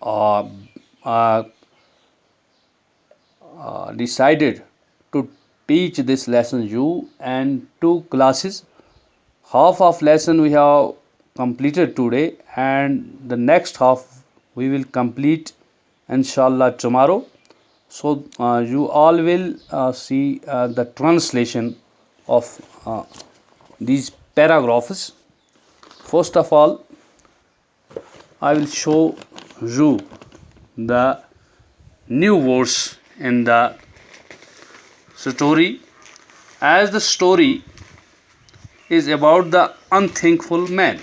uh, uh, decided to teach this lesson you and two classes. Half of lesson we have completed today, and the next half we will complete inshallah tomorrow. So you all will see the translation of these paragraphs. First of all, I will show you the new words in the story, as the story is about the unthankful man.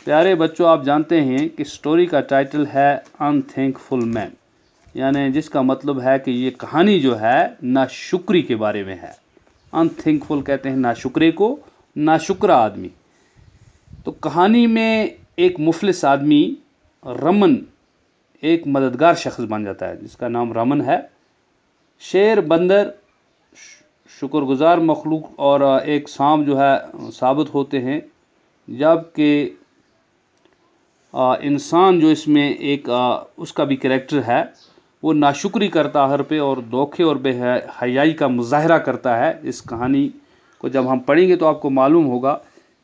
प्यारे बच्चों, आप जानते हैं कि story का title है अनथैंकफुल man, यानी जिसका मतलब है कि ये कहानी जो है नाशुक्री के बारे में है। अनथैंकफुल कहते हैं नाशुक्रे को, नाशुक्रा आदमी। तो कहानी में एक मुफलिस आदमी रमन एक मददगार शख्स बन जाता है जिसका नाम रमन है। शेर, बंदर, शुक्रगुजार मखलूक और एक सांप जो है साबित होते हैं, जबकि इंसान जो इसमें एक उसका भी कैरेक्टर है, वो नाशुक्री करता हर पे और धोखे और बेहयाई का मुजाहरा करता है। इस कहानी को जब हम पढ़ेंगे तो आपको मालूम होगा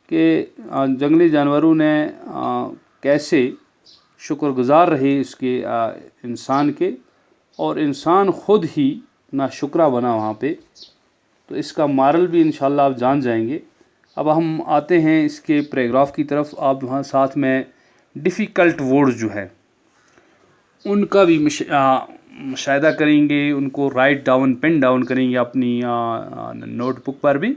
कि जंगली जानवरों ने कैसे शुक्रगुजार रहे इसके इंसान के, और इंसान ख़ुद ही नाशुक्रा बना वहाँ पे। तो इसका मारल भी इंशाल्लाह आप जान जाएंगे। अब हम आते हैं इसके पैराग्राफ की तरफ। आप वहाँ साथ में डिफ़िकल्ट वर्ड जो है उनका भी मुशाहिदा करेंगे, उनको राइट डाउन, पेन डाउन करेंगे अपनी नोटबुक पर भी।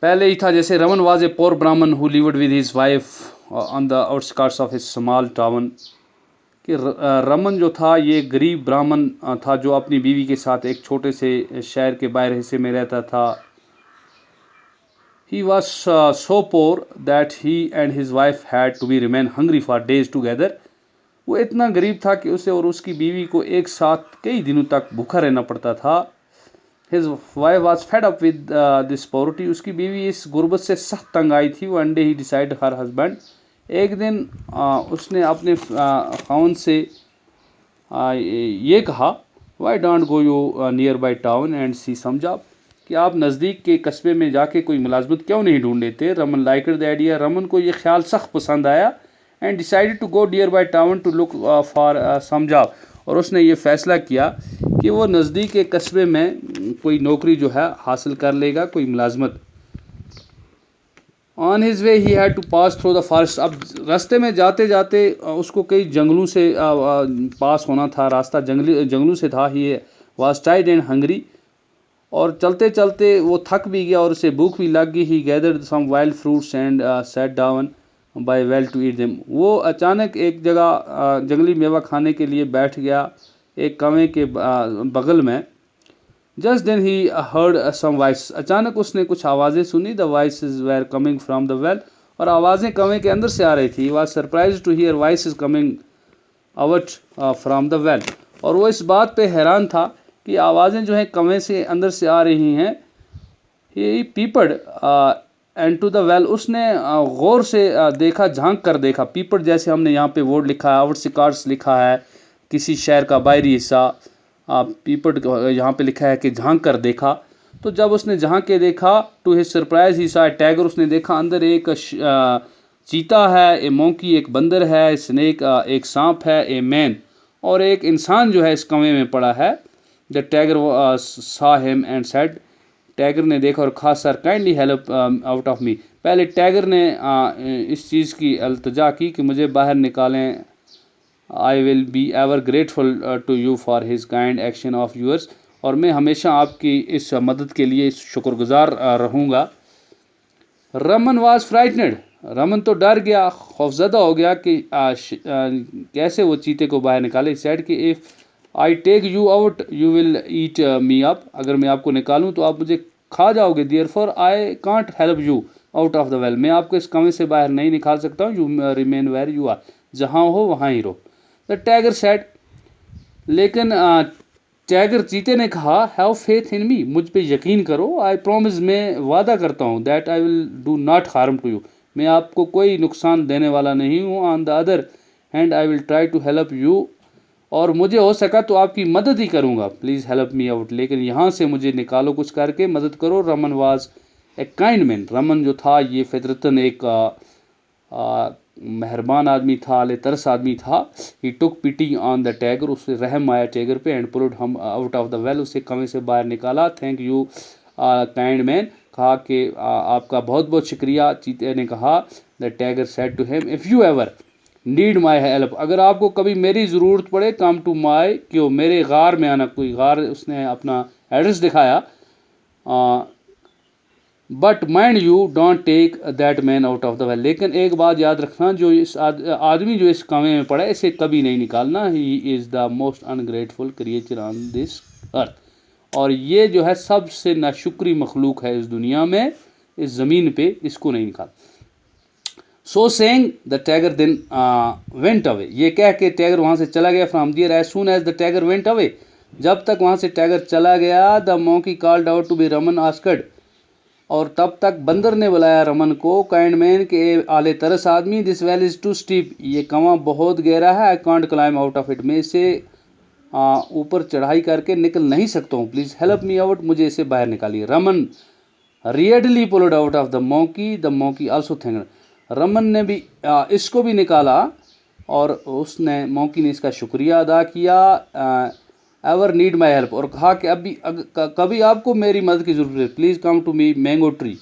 पहले ही था जैसे रमन वाज ए पोर ब्राह्मण who lived with his wife on the outskirts of his small town, कि रमन जो था ये गरीब ब्राह्मण था जो अपनी बीवी के साथ एक छोटे से शहर के बाहर हिस्से में रहता था। He was so poor that he and his wife had to be remain hungry for days together. वो इतना गरीब था कि उसे और उसकी बीवी को एक साथ कई दिनों तक भूखा रहना पड़ता था। His wife was fed up with this poverty. उसकी बीवी इस गुर्बत से सख्त तंग आई थी। One day he decided her husband, एक दिन उसने अपने खाउन से ये कहा, Why don't go you nearby town and see some job, कि आप नज़दीक के कस्बे में जाके कोई मुलाजमत क्यों नहीं ढूंढ लेते। Raman liked the idea, Raman को ये ख्याल सख्त पसंद आया। And decided to go nearby town to look for some job, और उसने ये फ़ैसला किया कि वो नज़दीक के कस्बे में कोई नौकरी जो है हासिल कर लेगा, कोई मुलाजमत। On his way he had to pass through the forest, अब रास्ते में जाते जाते उसको कई जंगलों से पास होना था, रास्ता जंगलों से था। He was tired and hungry, और चलते चलते वो थक भी गया और उसे भूख भी लग गई। He gathered some wild fruits and sat down by well to eat them, वो अचानक एक जगह जंगली मेवा खाने के लिए बैठ गया एक कौवे के बगल में। Just then he heard some voice, अचानक उसने कुछ आवाज़ें सुनी। The voices were coming from the well, और आवाज़ें कौवे के अंदर से आ रही थी। He was surprised to hear voices coming out from the well, और वो इस बात पे हैरान था कि आवाज़ें जो हैं कौवे से अंदर से आ रही हैं। ही पीपड एंड टू द वेल, उसने गौर से देखा, झांक कर देखा। पीपड जैसे हमने यहाँ पे वर्ड लिखा है, आउटस्कर्ट्स लिखा है, किसी शहर का बाहरी हिस्सा। पीपड यहाँ पे लिखा है कि झांक कर देखा। तो जब उसने झांक के देखा, टू हिज सरप्राइज ही सा टाइगर, उसने देखा अंदर एक चीता है, ए मोंकी एक बंदर है, स्नेक एक सांप है, ए मैन, और एक इंसान जो है इस कौवे में पड़ा है। The tiger saw him and said, tiger ने देखा और कहा, sir kindly help out of me. पहले टाइगर ने इस चीज़ की अल्तजा की कि मुझे बाहर निकालें। I will be ever grateful to you for his kind action of yours, और मैं हमेशा आपकी इस मदद के लिए शुक्रगुजार रहूँगा। रमन वाज फ्राइटनेड, रमन तो डर गया, खौफजदा हो गया कि कैसे वो चीते को बाहर निकाले। सेड कि if I take you out you will eat me up, अगर मैं आपको निकालूं तो आप मुझे खा जाओगे। There for I can't help you out of the well, मैं आपको इस कौवे से बाहर नहीं निकाल सकता हूँ। You remain where you are, जहाँ हो वहाँ ही रहो। द टाइगर सेड, लेकिन टाइगर चीते ने कहा, हैव फेथ इन मी, मुझ पे यकीन करो। आई प्रॉमिस, मैं वादा करता हूँ, that I will do not harm to you, मैं आपको कोई नुकसान देने वाला नहीं हूँ। On the other hand I will try to help you, और मुझे हो सका तो आपकी मदद ही करूँगा। प्लीज़ हेल्प मी आउट, लेकिन यहाँ से मुझे निकालो, कुछ करके मदद करो। Raman was a kind man, Raman जो था ये फितरतन एक मेहरबान आदमी था, आले तरस आदमी था। ही टुक पिटी ऑन द टैगर, उससे रहम आया टैगर पे। एंड पुल्ड हम आउट ऑफ द वेल, उसे कुएं से बाहर निकाला। थैंक यू काइंड मैन, कहा कि आपका बहुत बहुत शुक्रिया। चीते ने कहा। The tiger said to him, if you ever need my help, अगर आपको कभी मेरी ज़रूरत पड़े, कम टू माई, क्यों मेरे गार में आना। कोई गार, उसने अपना एड्रेस दिखाया। But mind you don't take that man out of the well, लेकिन एक बात याद रखना, जो इस आदमी जो इस कुएं में पड़ा है, इसे कभी नहीं निकालना। He is the most ungrateful creature on this earth, और ये जो है सबसे नाशुक्री मखलूक है इस दुनिया में, इस ज़मीन पे, इसको नहीं निकाल। So saying the tiger then went away, ये कह के टैगर वहाँ से चला गया। From there as soon as the tiger went away, जब तक वहाँ से टैगर चला गया। The monkey called out to be Raman asked, और तब तक बंदर ने बुलाया रमन को, काइंड मैन के आले तरस आदमी, this well is too steep, ये कुआं बहुत गहरा है। I can't climb out of it, मैं इसे ऊपर चढ़ाई करके निकल नहीं सकता हूँ। प्लीज़ हेल्प मी आउट, मुझे इसे बाहर निकालिए। Raman readily pulled out of the monkey also thanked, Raman ने भी इसको भी निकाला, और उसने, मॉन्की ने इसका शुक्रिया अदा किया। एवर नीड माई हेल्प, और कहा कि अभी कभी आपको मेरी मदद की ज़रूरत है, please come to me mango tree,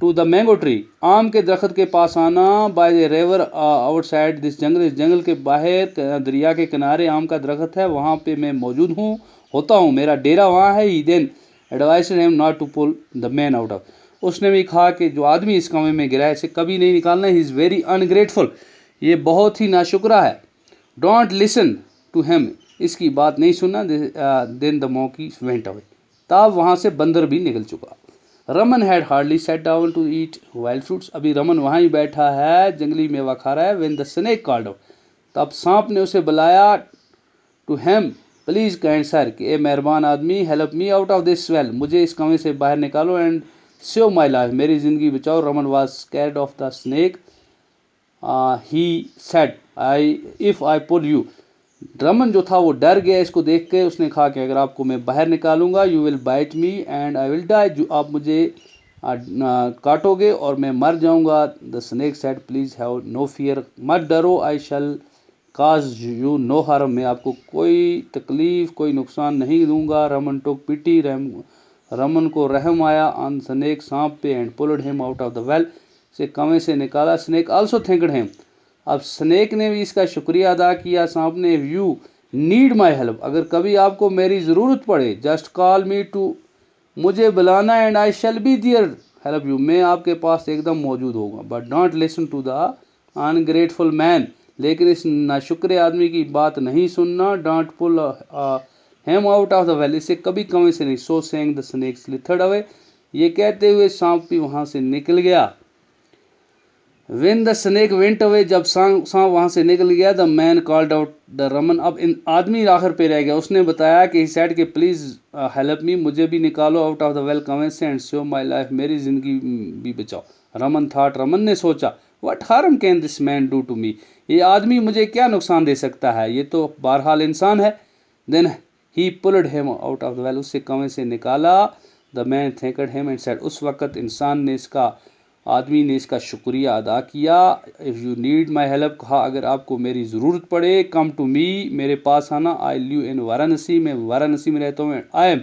to the mango tree, आम के दरख्त के पास आना। By the river outside this jungle, इस जंगल के बाहर, दरिया के किनारे आम का दरख्त है, वहाँ पे मैं मौजूद होता हूँ, मेरा डेरा वहाँ है। He then advised him not to pull the man out of, उसने भी कहा कि जो आदमी इस कुएं में गिरा है, इसे कभी नहीं निकालना। ही इज़ वेरी अनग्रेटफुल, ये बहुत ही नाशुक्रा है। डोंट लिसन टू हिम, इसकी बात नहीं सुनना। Then the monkey went away, तब वहाँ से बंदर भी निकल चुका। Raman had hardly set down to eat wild fruits, अभी रमन वहाँ ही बैठा है, जंगली मेवा खा रहा है। When the snake called out, तब सांप ने उसे बुलाया। To him, please kind sir, कि ए मेहरबान आदमी, help me out of this well, मुझे इस कुएं से बाहर निकालो। एंड सेव माई लाइफ, मेरी ज़िंदगी बचाओ। Raman was scared of the snake, he said I if I pull you, Raman जो था वो डर गया इसको देख के। उसने कहा कि अगर आपको मैं बाहर निकालूंगा, you will bite me and I will die, जो आप मुझे काटोगे और मैं मर जाऊंगा। The snake said please have no fear, मत डरो, I shall cause you no harm, मैं आपको कोई तकलीफ़, कोई नुकसान नहीं दूंगा। रमन टुक पिटी, रमन को रहम आया ऑन स्नेक, सांप पे। And pulled him out of the well, से कुएं से निकाला। स्नेक आल्सो थैंक्ड हिम, अब स्नेक ने भी इसका शुक्रिया अदा किया। सांप ने, यू नीड माई हेल्प, अगर कभी आपको मेरी ज़रूरत पड़े, जस्ट कॉल मी टू, मुझे बुलाना, and I shall be there help you, मैं आपके पास एकदम मौजूद होगा। But don't listen to the ungrateful man, लेकिन इस नाशुक्र आदमी की बात नहीं सुनना। Don't pull him out of the well, इसे कभी कुएं से नहीं। So saying the snake slithered away, ये कहते हुए सांप भी वहाँ से निकल गया। When the snake went away, जब सांप वहाँ से निकल गया। The man called out the Raman, अब इन आदमी आखिर पे रह गया। उसने बताया कि ही सेड कि प्लीज़ हेल्प मी, मुझे भी निकालो आउट ऑफ द वेल कुएं से, एंड सेव माई लाइफ, मेरी ज़िंदगी भी बचाओ। रमन थॉट, रमन ने सोचा, what harm can this man do to me, ये आदमी मुझे क्या नुकसान दे सकता है, ये तो बहरहाल इंसान है। Then he pulled him out of the well, उससे कुएं से निकाला। The man thanked him and said, उस वक़्त इंसान ने, इसका आदमी ने इसका शुक्रिया अदा किया। If you need my help, कहा अगर आपको मेरी ज़रूरत पड़े, कम टू मी, मेरे पास आना। आई लिव इन वाराणसी, मैं वाराणसी में रहता हूँ। I am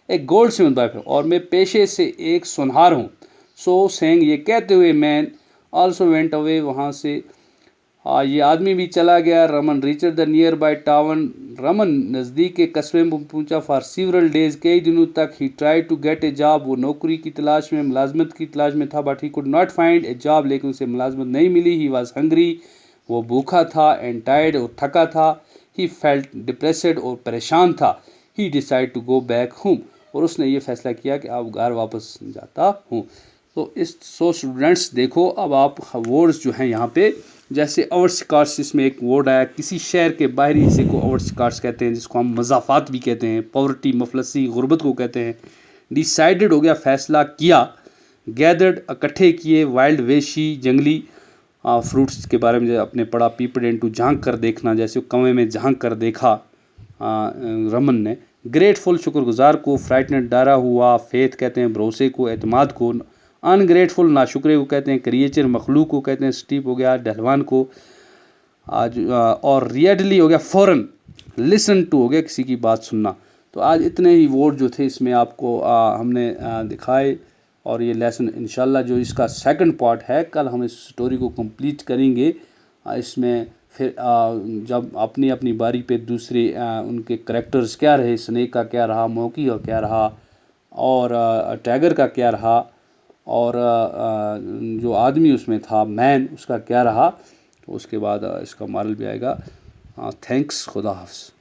a goldsmith by, और मैं पेशे से एक सुनहार हूँ। सो सेइंग, ये कहते हुए मैन आल्सो वेंट अवे, वहाँ से ये आदमी भी चला गया। Raman richer the near by town, Raman नज़दीक के कस्बे में पहुंचा। फॉर सीवरल डेज, कई दिनों तक। He try to get a job, वो नौकरी की तलाश में, मुलाजमत की तलाश में था। But he could not find A job, लेकिन उसे मुलाजमत नहीं मिली। ही वॉज हंग्री, वो भूखा था। एंड टायर्ड, और थका था। ही फेल्ट डिप्रेसेड, और परेशान था। He decide to go back home, और उसने ये फैसला किया कि अब घर वापस जाता हूँ। तो इस स्टूडेंट्स देखो, अब आप वर्ड्स जो हैं यहाँ पे, जैसे आउटस्कर्ट्स, इसमें एक वर्ड आया, किसी शहर के बाहरी हिस्से को आउटस्कर्ट्स कहते हैं, जिसको हम मज़ाफ़ात भी कहते हैं। पॉवर्टी, मफलसी, गुर्बत को कहते हैं। डिसाइडेड हो गया, फैसला किया। गैदर्ड इकट्ठे किए, वाइल्ड वेशी जंगली फ्रूट्स के बारे में जो अपने पढ़ा, पीपड इनटू झांक कर देखना, जैसे कुएं में झांक कर देखा रमन ने। ग्रेटफुल शुक्रगुजार को, फ्राइटनेड डरा हुआ, फेथ कहते हैं भरोसे को, एतमाद को, अनग्रेटफुल नाशुक्रे को कहते हैं, क्रिएचर मखलूक को कहते हैं, स्टीप हो गया डहलवान को, आज और रियडली हो गया फ़ौरन, लिसन टू हो गया किसी की बात सुनना। तो आज इतने ही वर्ड जो थे इसमें आपको हमने दिखाए, और ये लेसन इंशाल्लाह जो इसका सेकंड पार्ट है, कल हम इस स्टोरी को कंप्लीट करेंगे। इसमें फिर जब अपनी अपनी बारी पे दूसरे उनके करेक्टर्स क्या रहे, स्नेक का क्या रहा, मौकी का क्या रहा, और टाइगर का क्या रहा, और जो आदमी उसमें था मैन उसका क्या रहा, तो उसके बाद इसका मॉरल भी आएगा। थैंक्स, खुदा हाफ़िज़।